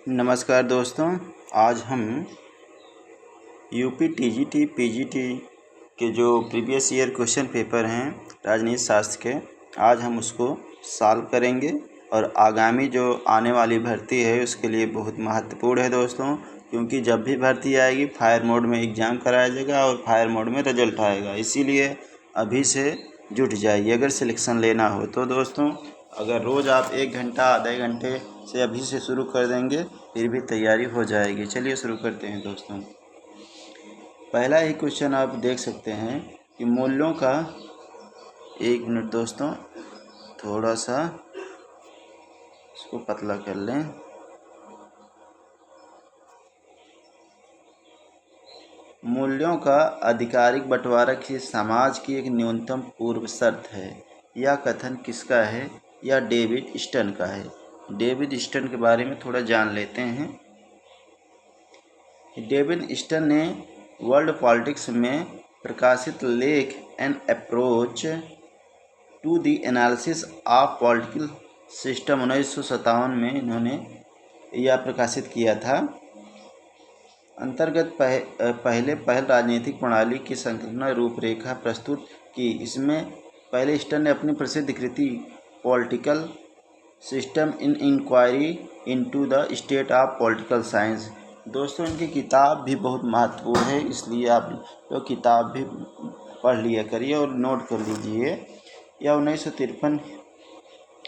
नमस्कार दोस्तों। आज हम यूपी टीजीटी पीजीटी के जो प्रीवियस ईयर क्वेश्चन पेपर हैं राजनीति शास्त्र के, आज हम उसको सॉल्व करेंगे और आगामी जो आने वाली भर्ती है उसके लिए बहुत महत्वपूर्ण है दोस्तों, क्योंकि जब भी भर्ती आएगी फायर मोड में एग्ज़ाम कराया जाएगा और फायर मोड में रिजल्ट आएगा। इसीलिए अभी से जुट जाइए अगर सिलेक्शन लेना हो तो दोस्तों। अगर रोज़ आप 1 घंटा आधे घंटे से अभी से शुरू कर देंगे फिर भी तैयारी हो जाएगी। चलिए शुरू करते हैं दोस्तों। पहला ही क्वेश्चन आप देख सकते हैं कि मूल्यों का, 1 मिनट दोस्तों, थोड़ा सा इसको पतला कर लें। मूल्यों का आधिकारिक बंटवारा किसी समाज की एक न्यूनतम पूर्व शर्त है। यह कथन किसका है? यह डेविड स्टर्न का है। डेविड स्टर्न के बारे में थोड़ा जान लेते हैं। डेविड स्टर्न ने वर्ल्ड पॉलिटिक्स में प्रकाशित लेख an approach to the analysis of political system 1957 में इन्होंने यह प्रकाशित किया था। अंतर्गत पहल राजनीतिक प्रणाली की संकल्पना रूपरेखा प्रस्तुत की। इसमें पहले स्टर्न ने अपनी प्रसिद्ध कृति political system in inquiry into the state of political science. दोस्तों इनकी किताब भी बहुत महत्वपूर्ण है, इसलिए आप लोग किताब भी पढ़ लिया करिए और नोट कर लीजिए। यह 1953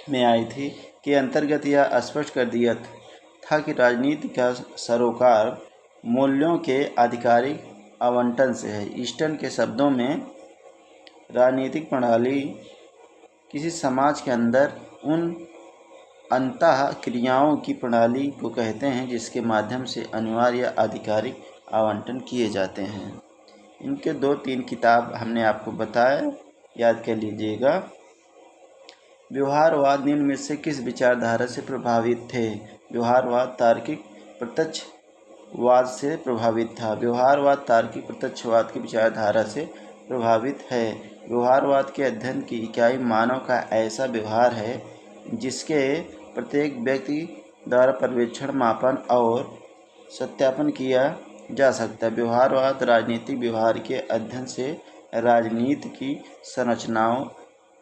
में आई थी। के अंतर्गत यह स्पष्ट कर दिया था कि राजनीति का सरोकार मूल्यों के आधिकारिक आवंटन से है। ईस्टर्न के शब्दों में राजनीतिक प्रणाली किसी समाज के अंदर उन अंतः क्रियाओं की प्रणाली को कहते हैं जिसके माध्यम से अनिवार्य आधिकारिक आवंटन किए जाते हैं। इनके 2-3 किताब हमने आपको बताया, याद कर लीजिएगा। व्यवहारवाद निम्न में से किस विचारधारा से प्रभावित थे? व्यवहारवाद तार्किक प्रत्यक्षवाद से प्रभावित था। व्यवहारवाद तार्किक प्रत्यक्षवाद की विचारधारा से प्रभावित है। व्यवहारवाद के अध्ययन की इकाई मानव का ऐसा व्यवहार है जिसके प्रत्येक व्यक्ति द्वारा पर्यवेक्षण, मापन और सत्यापन किया जा सकता है। व्यवहारवाद राजनीतिक व्यवहार के अध्ययन से राजनीति की संरचनाओं,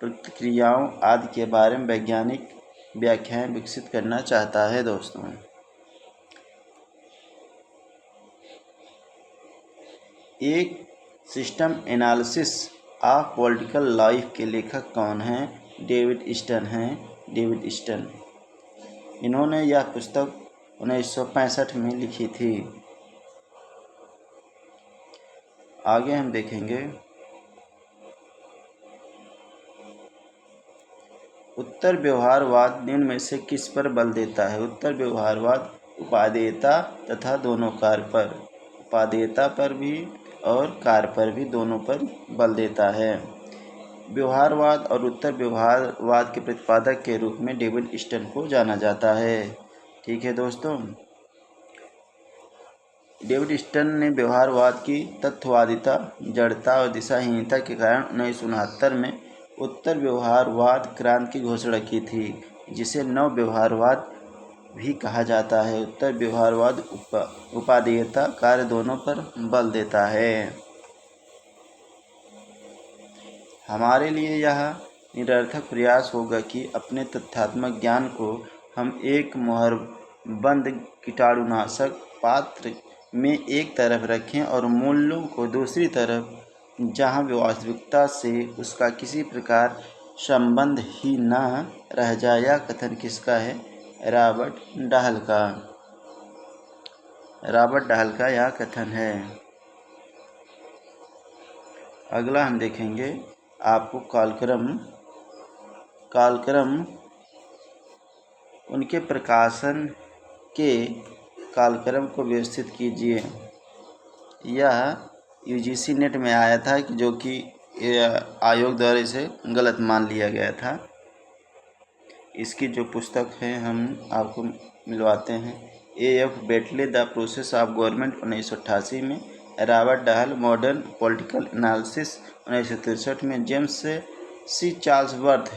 प्रतिक्रियाओं आदि के बारे में वैज्ञानिक व्याख्याएं विकसित करना चाहता है दोस्तों। एक system analysis of political life के लेखक कौन हैं? डेविड स्टर्न हैं। डेविड स्टर्न, इन्होंने यह पुस्तक 1965 में लिखी थी। आगे हम देखेंगे उत्तर व्यवहारवाद निम्न में से किस पर बल देता है? उत्तर व्यवहारवाद उपादेयता तथा दोनों कार्य पर, उपादेयता पर भी और कार्य पर भी, दोनों पर बल देता है। व्यवहारवाद और उत्तर व्यवहारवाद के प्रतिपादक के रूप में डेविड स्टर्न को जाना जाता है। ठीक है दोस्तों। डेविड स्टर्न ने व्यवहारवाद की तत्ववादिता, जड़ता और दिशाहीनता के कारण 1969 में उत्तर व्यवहारवाद क्रांति की घोषणा की थी, जिसे नव व्यवहारवाद भी कहा जाता है। उत्तर व्यवहारवाद उपादेयता, कार्य दोनों पर बल देता है। हमारे लिए यह निरर्थक प्रयास होगा कि अपने तथ्यात्मक ज्ञान को हम एक मुहरबंद कीटाणुनाशक पात्र में एक तरफ रखें और मूल्यों को दूसरी तरफ, जहां वास्तविकता से उसका किसी प्रकार संबंध ही न रह जाए। यह कथन किसका है? रॉबर्ट डाहल का। रॉबर्ट डाहल का यह कथन है। अगला हम देखेंगे, आपको कालक्रम उनके प्रकाशन के कालक्रम को व्यवस्थित कीजिए। यह यूजीसी नेट में आया था कि जो कि आयोग द्वारा इसे गलत मान लिया गया था। इसकी जो पुस्तक है हम आपको मिलवाते हैं। F Bentley the process of government 1988 में, Robert Dahl modern political analysis 1963 में, James C Charlesworth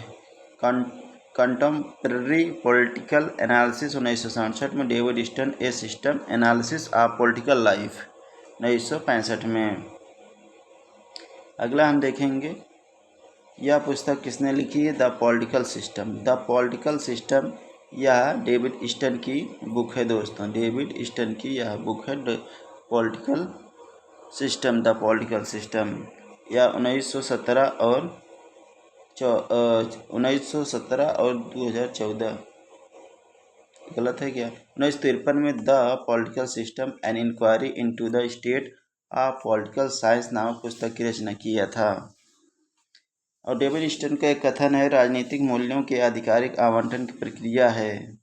contemporary political analysis 1967 में, David Stern a system analysis of political life 1965 में। अगला हम देखेंगे, यह पुस्तक किसने लिखी है? The political system. The political system यह डेविड स्टर्न की बुक है दोस्तों। डेविड स्टर्न की यह बुक है political system, the political system. यह 1917 और 2014, गलत है क्या? 1953 में the political system an inquiry into the state of political science नामक पुस्तक की रचना किया था। और डेविड स्टर्न का एक कथन है, राजनीतिक मूल्यों के आधिकारिक आवंटन की प्रक्रिया है।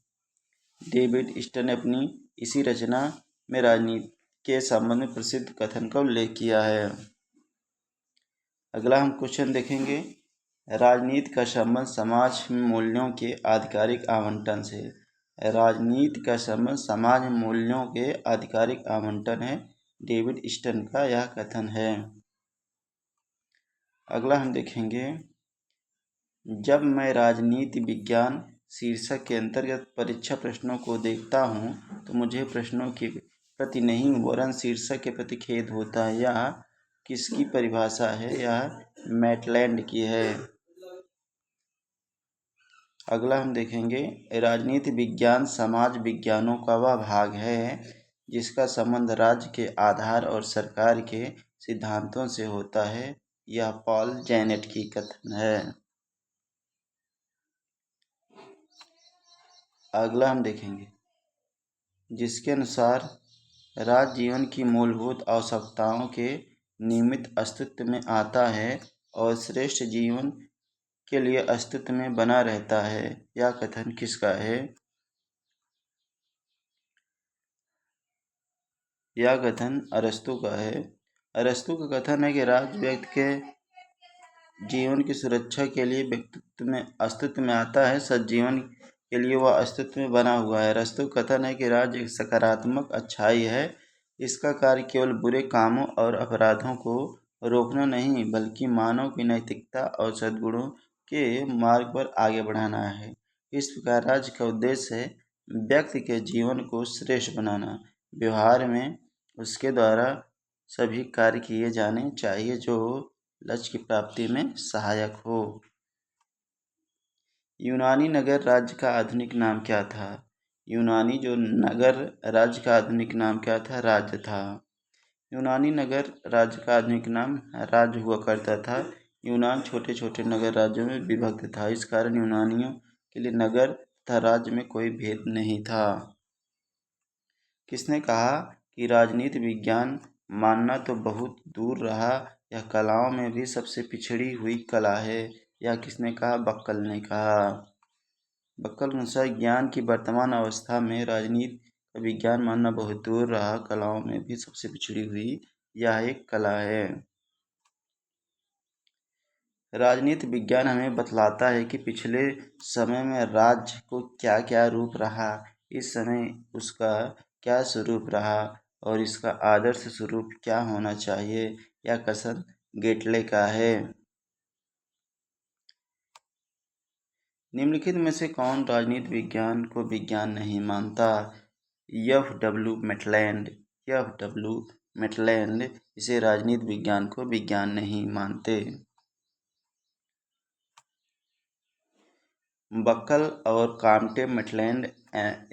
डेविड स्टर्न ने अपनी इसी रचना में राजनीति के संबंध में प्रसिद्ध कथन का उल्लेख किया है। अगला हम क्वेश्चन देखेंगे, राजनीति का संबंध समाज में मूल्यों के आधिकारिक आवंटन से। राजनीति का संबंध समाज में मूल्यों के आधिकारिक आवंटन है, डेविड स्टर्न का यह कथन है। अगला हम देखेंगे, जब मैं राजनीति विज्ञान शीर्षक के अंतर्गत परीक्षा प्रश्नों को देखता हूँ तो मुझे प्रश्नों के प्रति नहीं वरन शीर्षक के प्रति खेद होता है। यह किसकी परिभाषा है? यह मैटलैंड की है। अगला हम देखेंगे, राजनीति विज्ञान समाज विज्ञानों का वह भाग है जिसका संबंध राज्य के आधार और सरकार के सिद्धांतों से होता है। यह पॉल जेनेट की कथन है। अगला हम देखेंगे, जिसके अनुसार राज्य जीवन की मूलभूत आवश्यकताओं के नियमित अस्तित्व में आता है और श्रेष्ठ जीवन के लिए अस्तित्व में बना रहता है। यह कथन किसका है? यह कथन अरस्तू का है। अरस्तू का कथन है कि राज्य व्यक्ति के जीवन की सुरक्षा के लिए व्यक्तित्व में अस्तित्व में आता है, सज्जीवन के लिए वह अस्तित्व में बना हुआ है। अरस्तू का कथन है कि राज्य एक सकारात्मक अच्छाई है, इसका कार्य केवल बुरे कामों और अपराधों को रोकना नहीं बल्कि मानव की नैतिकता और सद्गुणों के मार्ग पर आगे बढ़ाना है। इस प्रकार राज्य का उद्देश्य है व्यक्ति के जीवन को श्रेष्ठ बनाना। व्यवहार में उसके द्वारा सभी कार्य किए जाने चाहिए जो लक्ष्य की प्राप्ति में सहायक हो। यूनानी नगर राज्य का आधुनिक नाम क्या था? यूनानी जो नगर राज्य का आधुनिक नाम क्या था? राज्य था। यूनानी नगर राज्य का आधुनिक नाम राज्य हुआ करता था। यूनान छोटे छोटे नगर राज्यों में विभक्त था। इस कारण यूनानियों के लिए नगर तथा राज्य में कोई भेद नहीं था। किसने कहा कि राजनीति विज्ञान मानना तो बहुत दूर रहा, यह कलाओं में भी सबसे पिछड़ी हुई कला है? यह किसने कहा? बक्कल ने कहा। बक्कल के अनुसार ज्ञान की वर्तमान अवस्था में राजनीति का विज्ञान मानना बहुत दूर रहा, कलाओं में भी सबसे पिछड़ी हुई यह एक कला है। राजनीति विज्ञान हमें बतलाता है कि पिछले समय में राज्य को क्या क्या रूप रहा, इस समय उसका क्या स्वरूप रहा और इसका आदर्श स्वरूप क्या होना चाहिए। यह कथन गेटले का है। निम्नलिखित में से कौन राजनीति विज्ञान को विज्ञान नहीं मानता? एफ.डब्ल्यू. मैटलैंड। एफ.डब्ल्यू. मैटलैंड इसे राजनीति विज्ञान को विज्ञान नहीं मानते। बक्कल और काम्टे, मैटलैंड,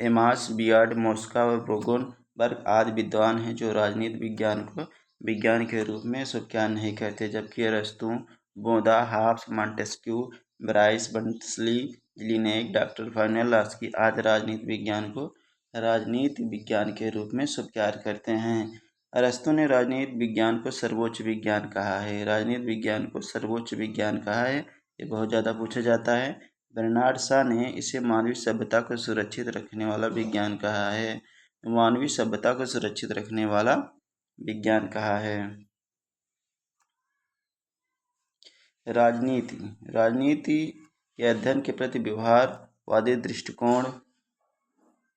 एमास, बियर्ड, मोस्का और ब्रोगोनबर्ग आदि विद्वान हैं जो राजनीति विज्ञान को विज्ञान के रूप में स्वीकार नहीं करते, जबकि अरस्तू, बोदा, हॉब्स, मॉन्टेस्क्यू, ब्राइस, बर्नस्ली, लिनेक, डॉक्टर फर्नेलास्की आदि राजनीति विज्ञान को राजनीति विज्ञान के रूप में स्वीकार करते हैं। अरस्तू ने राजनीति विज्ञान को सर्वोच्च विज्ञान कहा है। राजनीति विज्ञान को सर्वोच्च विज्ञान कहा है, ये बहुत ज़्यादा पूछा जाता है। बर्नार्ड शॉ ने इसे मानवीय सभ्यता को सुरक्षित रखने वाला विज्ञान कहा है। मानवीय सभ्यता को सुरक्षित रखने वाला विज्ञान कहा है। राजनीति राजनीति के अध्ययन के प्रति व्यवहारवादी दृष्टिकोण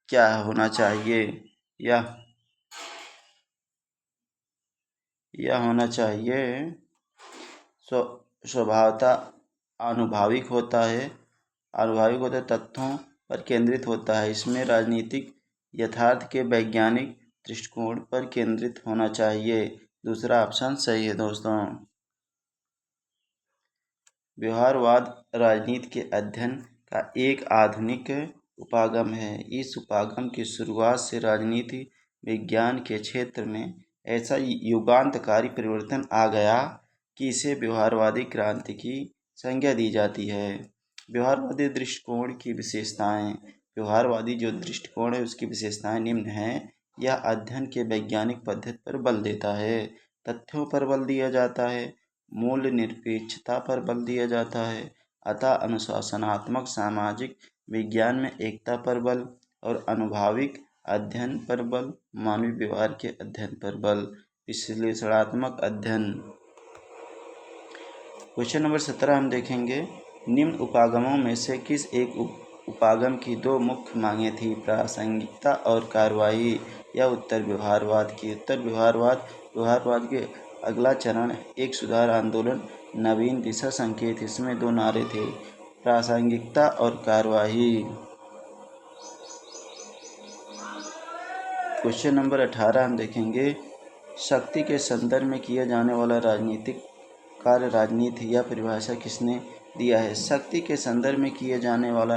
क्या होना चाहिए? यह होना चाहिए स्वभावतः आनुभाविक होता है आनुभाविक होता है, तथ्यों पर केंद्रित होता है। इसमें राजनीतिक यथार्थ के वैज्ञानिक दृष्टिकोण पर केंद्रित होना चाहिए। दूसरा ऑप्शन सही है दोस्तों। व्यवहारवाद राजनीति के अध्ययन का एक आधुनिक उपागम है। इस उपागम की शुरुआत से राजनीति विज्ञान के क्षेत्र में ऐसा युगांतकारी परिवर्तन आ गया कि इसे व्यवहारवादी क्रांति की संज्ञा दी जाती है। व्यवहारवादी दृष्टिकोण की विशेषताएं। व्यवहारवादी जो दृष्टिकोण है उसकी विशेषताएं निम्न हैं। यह अध्ययन के वैज्ञानिक पद्धति पर बल देता है, तथ्यों पर बल दिया जाता है, मूल्य निरपेक्षता पर बल दिया जाता है, अतः अनुशासनात्मक सामाजिक विज्ञान में एकता पर बल, और अनुभाविक अध्ययन पर बल, मानवीय व्यवहार के अध्ययन पर बल। विश्लेषणात्मक अध्ययन। क्वेश्चन नंबर 17 हम देखेंगे, निम्न उपागमों में से किस एक उपागम की दो मुख्य मांगें थी, प्रासंगिकता और कार्यवाही या उत्तर व्यवहारवाद की। उत्तर व्यवहारवाद के अगला चरण एक सुधार आंदोलन, नवीन दिशा संकेत। इसमें दो नारे थे, प्रासंगिकता और कार्यवाही। क्वेश्चन नंबर 18 हम देखेंगे, शक्ति के संदर्भ में किया जाने वाला राजनीतिक कार्य राजनीति या परिभाषा किसने दिया है। शक्ति के संदर्भ में किए जाने वाला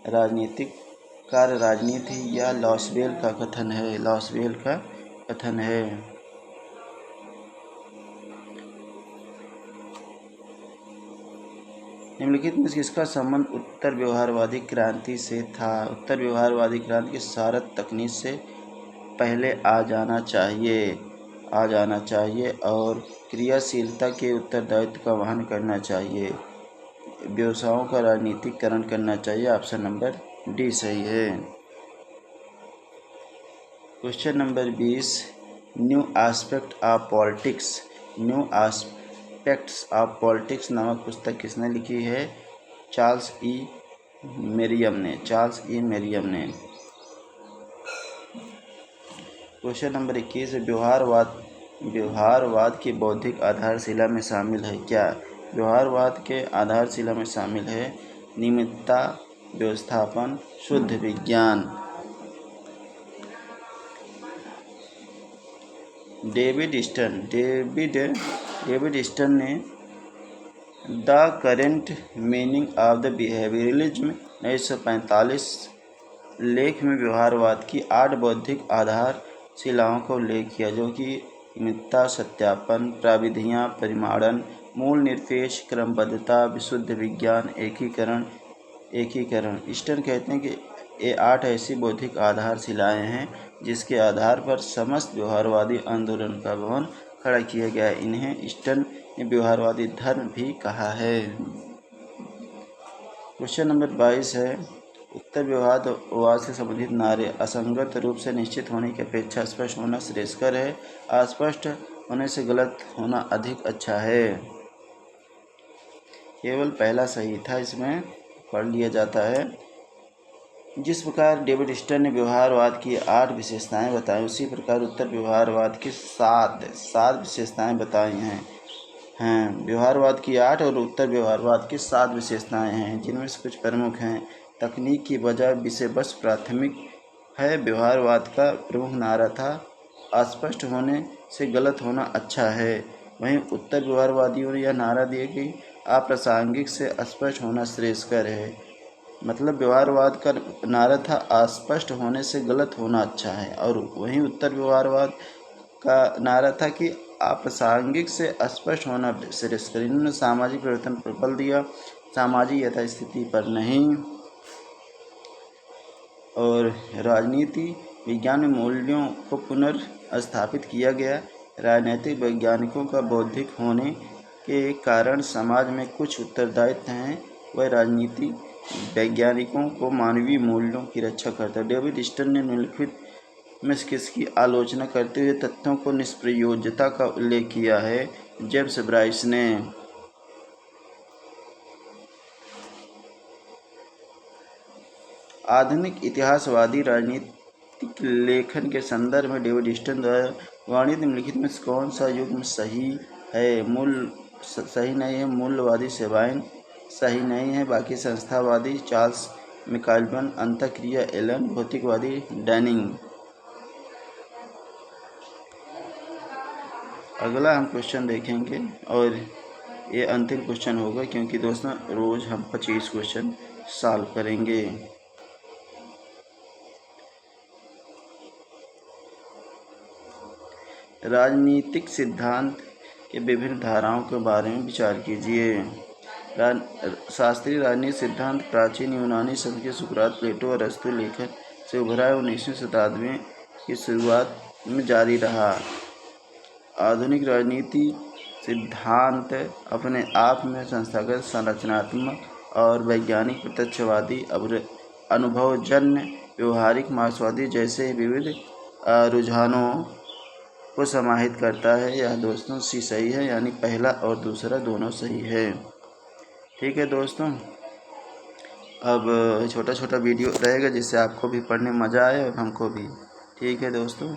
राजनीतिक कार्य राजनीति या लॉसवेल का कथन है। लॉसवेल का कथन है। निम्नलिखित में किसका संबंध उत्तर व्यवहारवादी क्रांति से था। उत्तर व्यवहारवादी क्रांति की सारथ तकनीक से पहले आ जाना चाहिए और क्रियाशीलता के उत्तरदायित्व का वहन करना चाहिए। व्यवसायों का राजनीतिकरण करना चाहिए। ऑप्शन नंबर डी सही है। Question number 20, new aspect of politics. New aspects of politics नामक पुस्तक किसने लिखी है। चार्ल्स ई मेरियम ने। क्वेश्चन नंबर 21, व्यवहारवाद की बौद्धिक आधारशिला में शामिल है क्या। व्यवहारवाद के आधारशिला में शामिल है नियमितता, व्यवस्थापन, शुद्ध विज्ञान। डेविड स्टर्न ने the current meaning of the behaviourism 1945 लेख में व्यवहारवाद की 8 बौद्धिक आधारशिलाओं का उल्लेख किया, जो कि नियमितता, सत्यापन, प्राविधियाँ, परिमाणन, मूल निरपेक्ष, क्रमबद्धता, विशुद्ध विज्ञान, एकीकरण। स्टर्न कहते हैं कि ये 8 ऐसी बौद्धिक आधारशिलाएं हैं जिसके आधार पर समस्त व्यवहारवादी आंदोलन का भवन खड़ा किया गया। इन्हें स्टर्न ने व्यवहारवादी धर्म भी कहा है। क्वेश्चन नंबर 22 है, उत्तर व्यवहारवाद से संबंधित नारे असंगत रूप से निश्चित होने की अपेक्षा स्पष्ट होना श्रेयस्कर है, अस्पष्ट होने से गलत होना अधिक अच्छा है। केवल पहला सही था, इसमें पढ़ लिया जाता है। जिस प्रकार डेविड स्टर्न ने व्यवहारवाद की 8 विशेषताएं बताई, उसी प्रकार उत्तर व्यवहारवाद की 7 विशेषताएं बताई हैं। व्यवहारवाद की 8 और उत्तर व्यवहारवाद की 7 विशेषताएं हैं, जिनमें से कुछ प्रमुख हैं। तकनीक की बजाय विषय वस्तु प्राथमिक है। व्यवहारवाद का प्रमुख नारा था अस्पष्ट होने से गलत होना अच्छा है। वहीं उत्तर व्यवहारवादियों ने यह नारा दिया कि अप्रासंगिक से अस्पष्ट होना श्रेयस्कर है। मतलब व्यवहारवाद का नारा था अस्पष्ट होने से गलत होना अच्छा है, और वहीं उत्तर व्यवहारवाद का नारा था कि अप्रासंगिक से अस्पष्ट होना श्रेयस्कर। इन्होंने सामाजिक परिवर्तन पर बल दिया, सामाजिक यथास्थिति पर नहीं। और राजनीति विज्ञान में मूल्यों को पुनर्स्थापित किया गया। राजनीतिक वैज्ञानिकों का बौद्धिक होने के कारण समाज में कुछ उत्तरदायित्व हैं। वह राजनीति वैज्ञानिकों को मानवीय मूल्यों की रक्षा करता है। डेविड स्टर्न ने निम्नलिखित में किसकी आलोचना करते हुए तथ्यों को निष्प्रयोज्यता का उल्लेख किया है। जेम्स ब्राइस ने। आधुनिक इतिहासवादी राजनीतिक लेखन के संदर्भ में डेविड स्टर्न द्वारा वर्णित निम्नलिखित में कौन सा युग सही है, सही नहीं है। मूल्यवादी सेवाएं सही नहीं है। बाकी संस्थावादी चार्ल्स मिकाइलसन, अंतःक्रिया एलन, भौतिकवादी डैनिंग। अगला हम क्वेश्चन देखेंगे और ये अंतिम क्वेश्चन होगा, क्योंकि दोस्तों रोज़ हम 25 क्वेश्चन सॉल्व करेंगे। राजनीतिक सिद्धांत के विभिन्न धाराओं के बारे में विचार कीजिए। शास्त्रीय राजनीतिक सिद्धांत प्राचीन यूनानी संस्कृत सुकरात, प्लेटो और अरस्तु लेखन से उभरा है, 19वीं शताब्दी की शुरुआत में जारी रहा। आधुनिक राजनीति सिद्धांत अपने आप में संस्थागत, संरचनात्मक और वैज्ञानिक, प्रत्यक्षवादी, अनुभवजन्य, व्यवहारिक, मार्क्सवादी जैसे विविध रुझानों को समाहित करता है। यह दोस्तों सी सही है, यानी पहला और दूसरा दोनों सही है। ठीक है दोस्तों, अब छोटा छोटा वीडियो रहेगा जिससे आपको भी पढ़ने में मज़ा आए और हमको भी। ठीक है दोस्तों।